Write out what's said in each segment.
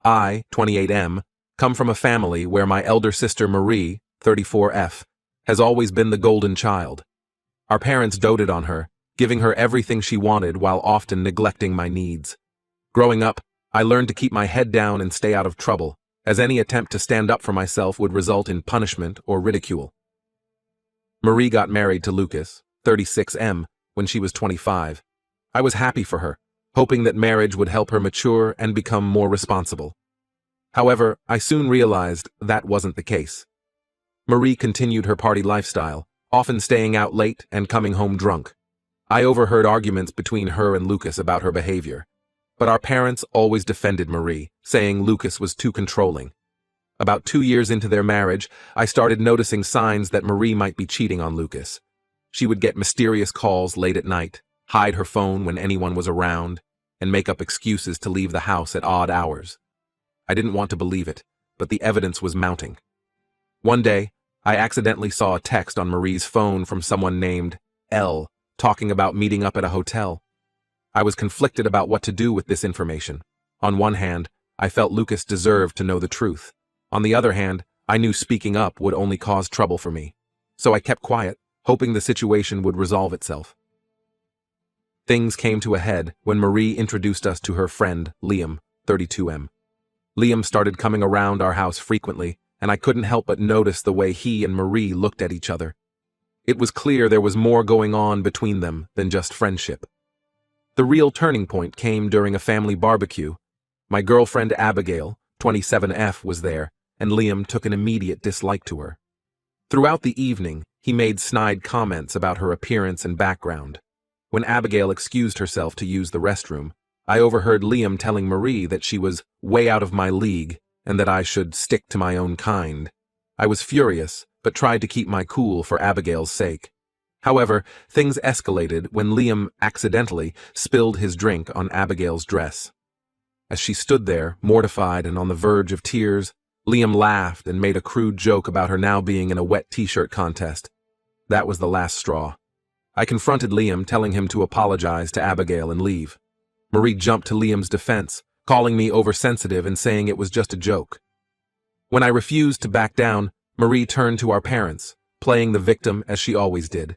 I, 28M, come from a family where my elder sister Marie, 34F, has always been the golden child. Our parents doted on her, giving her everything she wanted while often neglecting my needs. Growing up, I learned to keep my head down and stay out of trouble, as any attempt to stand up for myself would result in punishment or ridicule. Marie got married to Lucas, 36M, when she was 25. I was happy for her, hoping that marriage would help her mature and become more responsible. However, I soon realized that wasn't the case. Marie continued her party lifestyle, often staying out late and coming home drunk. I overheard arguments between her and Lucas about her behavior, but our parents always defended Marie, saying Lucas was too controlling. About 2 years into their marriage, I started noticing signs that Marie might be cheating on Lucas. She would get mysterious calls late at night, hide her phone when anyone was around, and make up excuses to leave the house at odd hours. I didn't want to believe it, but the evidence was mounting. One day, I accidentally saw a text on Marie's phone from someone named L, talking about meeting up at a hotel. I was conflicted about what to do with this information. On one hand, I felt Lucas deserved to know the truth. On the other hand, I knew speaking up would only cause trouble for me. So I kept quiet, hoping the situation would resolve itself. Things came to a head when Marie introduced us to her friend, Liam, 32M. Liam started coming around our house frequently, and I couldn't help but notice the way he and Marie looked at each other. It was clear there was more going on between them than just friendship. The real turning point came during a family barbecue. My girlfriend Abigail, 27F, was there, and Liam took an immediate dislike to her. Throughout the evening, he made snide comments about her appearance and background. When Abigail excused herself to use the restroom, I overheard Liam telling Marie that she was way out of my league and that I should stick to my own kind. I was furious, but tried to keep my cool for Abigail's sake. However, things escalated when Liam accidentally spilled his drink on Abigail's dress. As she stood there, mortified and on the verge of tears, Liam laughed and made a crude joke about her now being in a wet t-shirt contest. That was the last straw. I confronted Liam, telling him to apologize to Abigail and leave. Marie jumped to Liam's defense, calling me oversensitive and saying it was just a joke. When I refused to back down, Marie turned to our parents, playing the victim as she always did.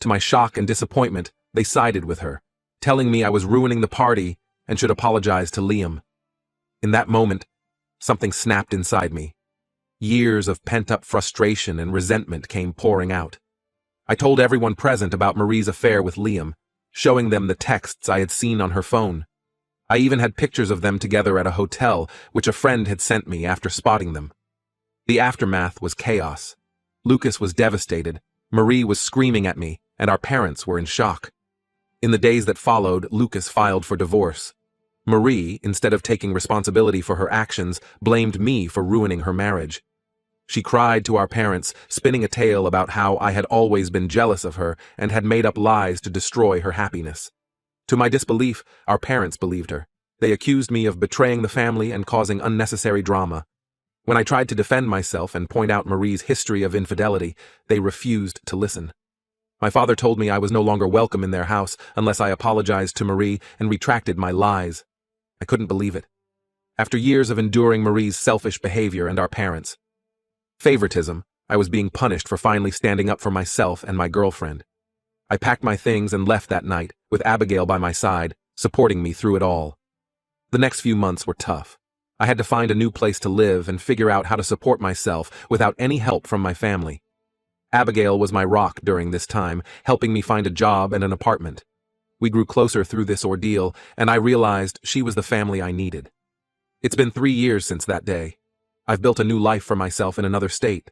To my shock and disappointment, they sided with her, telling me I was ruining the party and should apologize to Liam. In that moment, something snapped inside me. Years of pent-up frustration and resentment came pouring out. I told everyone present about Marie's affair with Liam, showing them the texts I had seen on her phone. I even had pictures of them together at a hotel, which a friend had sent me after spotting them. The aftermath was chaos. Lucas was devastated, Marie was screaming at me, and our parents were in shock. In the days that followed, Lucas filed for divorce. Marie, instead of taking responsibility for her actions, blamed me for ruining her marriage. She cried to our parents, spinning a tale about how I had always been jealous of her and had made up lies to destroy her happiness. To my disbelief, our parents believed her. They accused me of betraying the family and causing unnecessary drama. When I tried to defend myself and point out Marie's history of infidelity, they refused to listen. My father told me I was no longer welcome in their house unless I apologized to Marie and retracted my lies. I couldn't believe it. After years of enduring Marie's selfish behavior and our parents' favoritism, I was being punished for finally standing up for myself and my girlfriend. I packed my things and left that night, with Abigail by my side, supporting me through it all. The next few months were tough. I had to find a new place to live and figure out how to support myself without any help from my family. Abigail was my rock during this time, helping me find a job and an apartment. We grew closer through this ordeal, and I realized she was the family I needed. It's been 3 years since that day. I've built a new life for myself in another state.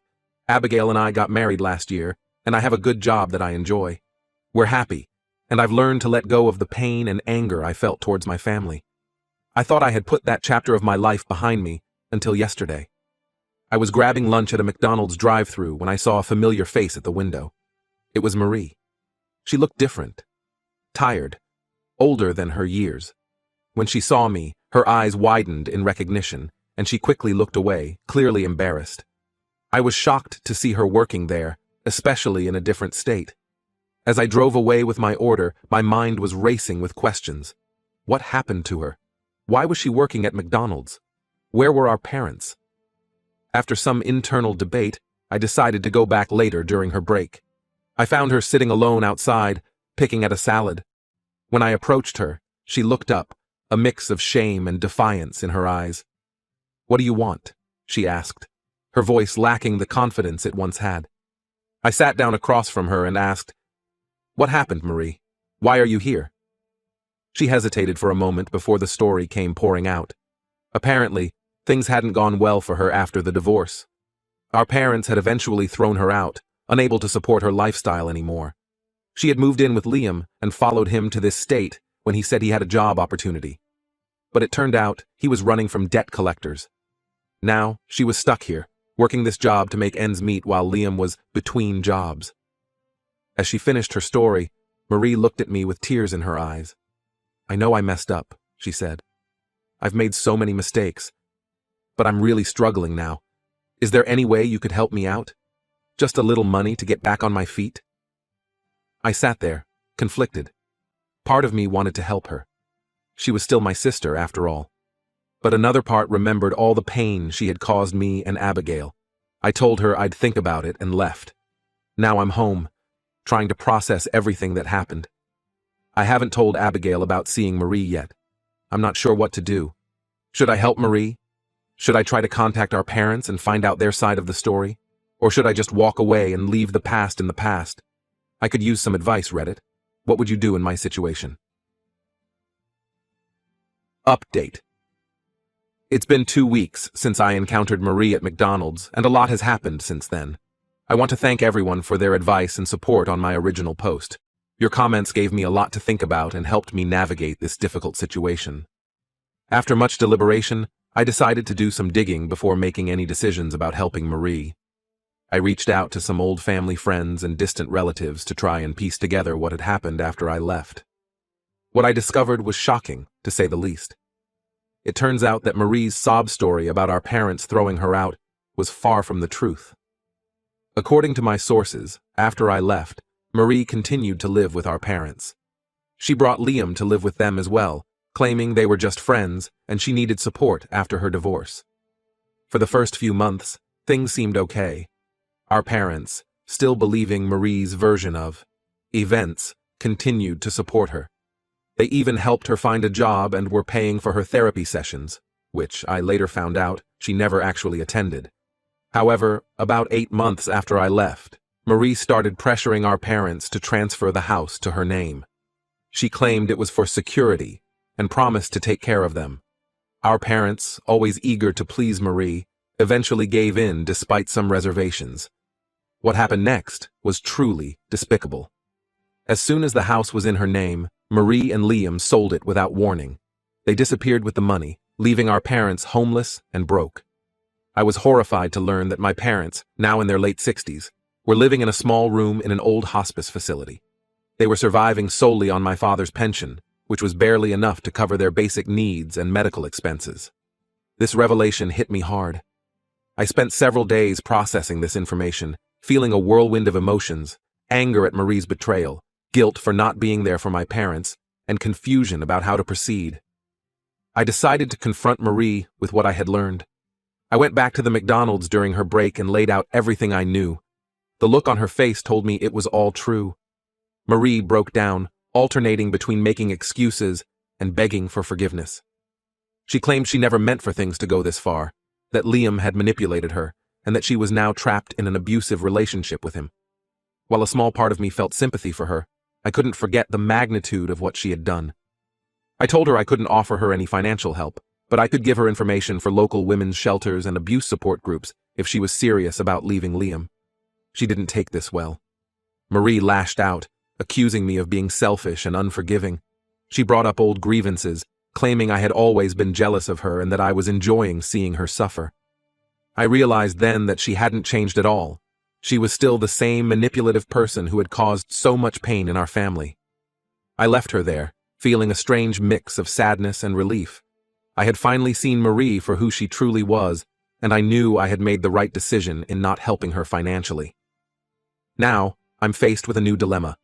Abigail and I got married last year, and I have a good job that I enjoy. We're happy, and I've learned to let go of the pain and anger I felt towards my family. I thought I had put that chapter of my life behind me until yesterday. I was grabbing lunch at a McDonald's drive-thru when I saw a familiar face at the window. It was Marie. She looked different, tired, older than her years. When she saw me, her eyes widened in recognition, and she quickly looked away, clearly embarrassed. I was shocked to see her working there, especially in a different state. As I drove away with my order, my mind was racing with questions. What happened to her? Why was she working at McDonald's? Where were our parents? After some internal debate, I decided to go back later during her break. I found her sitting alone outside, picking at a salad. When I approached her, she looked up, a mix of shame and defiance in her eyes. "What do you want?" she asked, her voice lacking the confidence it once had. I sat down across from her and asked, "What happened, Marie? Why are you here?" She hesitated for a moment before the story came pouring out. Apparently, things hadn't gone well for her after the divorce. Our parents had eventually thrown her out, unable to support her lifestyle anymore. She had moved in with Liam and followed him to this state when he said he had a job opportunity. But it turned out he was running from debt collectors. Now, she was stuck here, working this job to make ends meet while Liam was between jobs. As she finished her story, Marie looked at me with tears in her eyes. "I know I messed up," she said. "I've made so many mistakes, but I'm really struggling now. Is there any way you could help me out? Just a little money to get back on my feet?" I sat there, conflicted. Part of me wanted to help her. She was still my sister, after all. But another part remembered all the pain she had caused me and Abigail. I told her I'd think about it and left. Now I'm home, trying to process everything that happened. I haven't told Abigail about seeing Marie yet. I'm not sure what to do. Should I help Marie? Should I try to contact our parents and find out their side of the story? Or should I just walk away and leave the past in the past? I could use some advice, Reddit. What would you do in my situation? Update. It's been 2 weeks since I encountered Marie at McDonald's, and a lot has happened since then. I want to thank everyone for their advice and support on my original post. Your comments gave me a lot to think about and helped me navigate this difficult situation. After much deliberation, I decided to do some digging before making any decisions about helping Marie. I reached out to some old family friends and distant relatives to try and piece together what had happened after I left. What I discovered was shocking, to say the least. It turns out that Marie's sob story about our parents throwing her out was far from the truth. According to my sources, after I left, Marie continued to live with our parents. She brought Liam to live with them as well, claiming they were just friends and she needed support after her divorce. For the first few months, things seemed okay. Our parents, still believing Marie's version of events, continued to support her. They even helped her find a job and were paying for her therapy sessions, which I later found out she never actually attended. However, about 8 months after I left, Marie started pressuring our parents to transfer the house to her name. She claimed it was for security and promised to take care of them. Our parents, always eager to please Marie, eventually gave in despite some reservations. What happened next was truly despicable. As soon as the house was in her name, Marie and Liam sold it without warning. They disappeared with the money, leaving our parents homeless and broke. I was horrified to learn that my parents, now in their late 60s, were living in a small room in an old hospice facility. They were surviving solely on my father's pension, which was barely enough to cover their basic needs and medical expenses. This revelation hit me hard. I spent several days processing this information, feeling a whirlwind of emotions, anger at Marie's betrayal, guilt for not being there for my parents, and confusion about how to proceed. I decided to confront Marie with what I had learned. I went back to the McDonald's during her break and laid out everything I knew. The look on her face told me it was all true. Marie broke down, alternating between making excuses and begging for forgiveness. She claimed she never meant for things to go this far, that Liam had manipulated her, and that she was now trapped in an abusive relationship with him. While a small part of me felt sympathy for her, I couldn't forget the magnitude of what she had done. I told her I couldn't offer her any financial help, but I could give her information for local women's shelters and abuse support groups if she was serious about leaving Liam. She didn't take this well. Marie lashed out, accusing me of being selfish and unforgiving. She brought up old grievances, claiming I had always been jealous of her and that I was enjoying seeing her suffer. I realized then that she hadn't changed at all. She was still the same manipulative person who had caused so much pain in our family. I left her there, feeling a strange mix of sadness and relief. I had finally seen Marie for who she truly was, and I knew I had made the right decision in not helping her financially. Now, I'm faced with a new dilemma.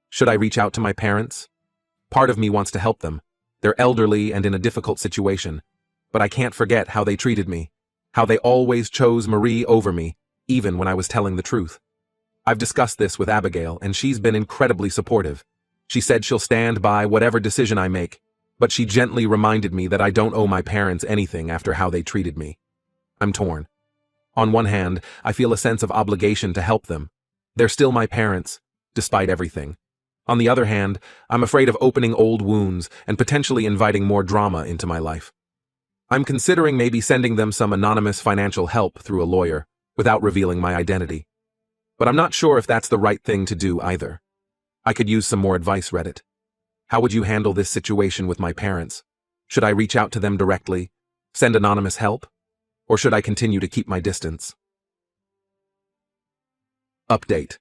Should I reach out to my parents? Part of me wants to help them. They're elderly and in a difficult situation. but I can't forget how they treated me, how they always chose Marie over me, even when I was telling the truth. I've discussed this with Abigail, and she's been incredibly supportive. She said she'll stand by whatever decision I make, but she gently reminded me that I don't owe my parents anything after how they treated me. I'm torn. On one hand, I feel a sense of obligation to help them. They're still my parents, despite everything. On the other hand, I'm afraid of opening old wounds and potentially inviting more drama into my life. I'm considering maybe sending them some anonymous financial help through a lawyer, without revealing my identity. But I'm not sure if that's the right thing to do either. I could use some more advice, Reddit. How would you handle this situation with my parents? Should I reach out to them directly, send anonymous help, or should I continue to keep my distance? Update.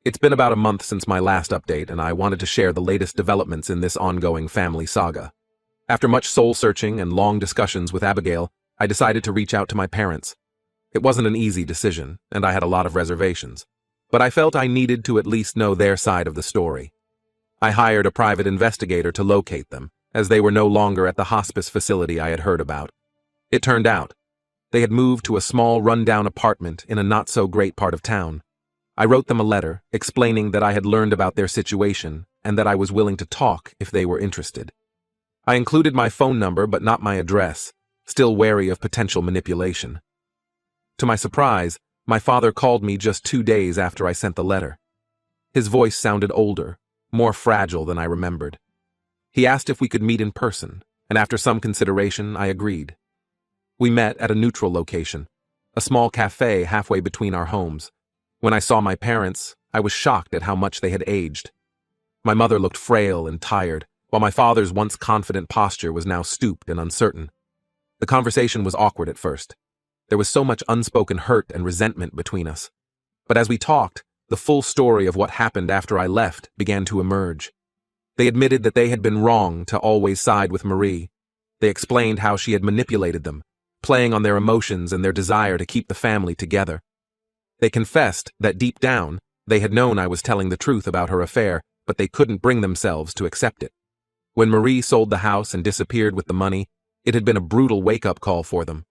It's been about a month since my last update, and I wanted to share the latest developments in this ongoing family saga. After much soul-searching and long discussions with Abigail, I decided to reach out to my parents. It wasn't an easy decision, and I had a lot of reservations, but I felt I needed to at least know their side of the story. I hired a private investigator to locate them, as they were no longer at the hospice facility I had heard about. It turned out, they had moved to a small run-down apartment in a not-so-great part of town. I wrote them a letter, explaining that I had learned about their situation and that I was willing to talk if they were interested. I included my phone number but not my address, still wary of potential manipulation. To my surprise, my father called me just 2 days after I sent the letter. His voice sounded older, more fragile than I remembered. He asked if we could meet in person, and after some consideration, I agreed. We met at a neutral location, a small cafe halfway between our homes. When I saw my parents, I was shocked at how much they had aged. My mother looked frail and tired, while my father's once confident posture was now stooped and uncertain. The conversation was awkward at first. There was so much unspoken hurt and resentment between us. But as we talked, the full story of what happened after I left began to emerge. They admitted that they had been wrong to always side with Marie. They explained how she had manipulated them, playing on their emotions and their desire to keep the family together. They confessed that deep down, they had known I was telling the truth about her affair, but they couldn't bring themselves to accept it. When Marie sold the house and disappeared with the money, it had been a brutal wake-up call for them.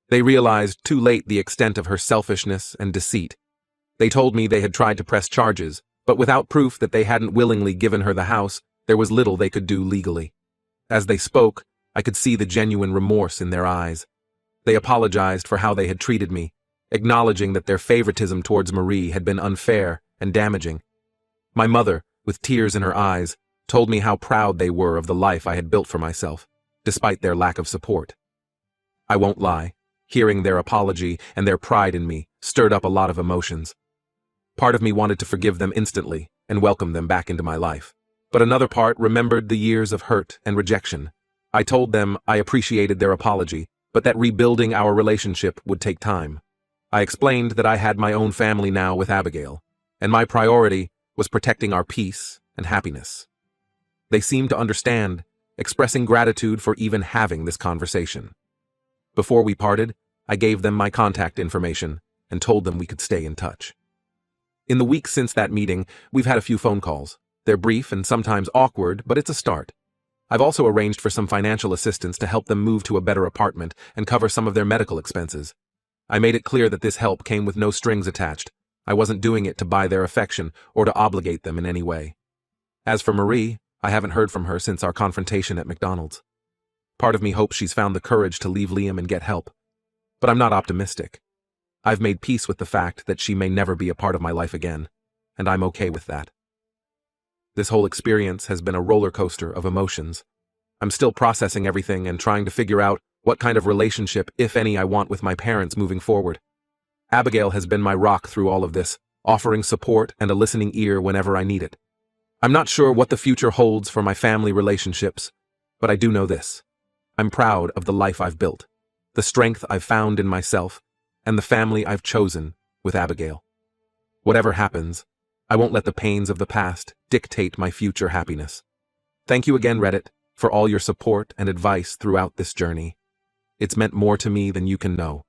They realized too late the extent of her selfishness and deceit. They told me they had tried to press charges, but without proof that they hadn't willingly given her the house, there was little they could do legally. As they spoke, I could see the genuine remorse in their eyes. They apologized for how they had treated me, acknowledging that their favoritism towards Marie had been unfair and damaging. My mother, with tears in her eyes, told me how proud they were of the life I had built for myself, despite their lack of support. I won't lie, hearing their apology and their pride in me stirred up a lot of emotions. Part of me wanted to forgive them instantly and welcome them back into my life, but another part remembered the years of hurt and rejection. I told them I appreciated their apology, but that rebuilding our relationship would take time. I explained that I had my own family now with Abigail, and my priority was protecting our peace and happiness. They seemed to understand, expressing gratitude for even having this conversation. Before we parted, I gave them my contact information and told them we could stay in touch. In the weeks since that meeting, we've had a few phone calls. They're brief and sometimes awkward, but it's a start. I've also arranged for some financial assistance to help them move to a better apartment and cover some of their medical expenses. I made it clear that this help came with no strings attached. I wasn't doing it to buy their affection or to obligate them in any way. As for Marie, I haven't heard from her since our confrontation at McDonald's. Part of me hopes she's found the courage to leave Liam and get help. But I'm not optimistic. I've made peace with the fact that she may never be a part of my life again, and I'm okay with that. This whole experience has been a roller coaster of emotions. I'm still processing everything and trying to figure out what kind of relationship, if any, I want with my parents moving forward. Abigail has been my rock through all of this, offering support and a listening ear whenever I need it. I'm not sure what the future holds for my family relationships, but I do know this. I'm proud of the life I've built, the strength I've found in myself, and the family I've chosen with Abigail. Whatever happens, I won't let the pains of the past dictate my future happiness. Thank you again, Reddit, for all your support and advice throughout this journey. It's meant more to me than you can know.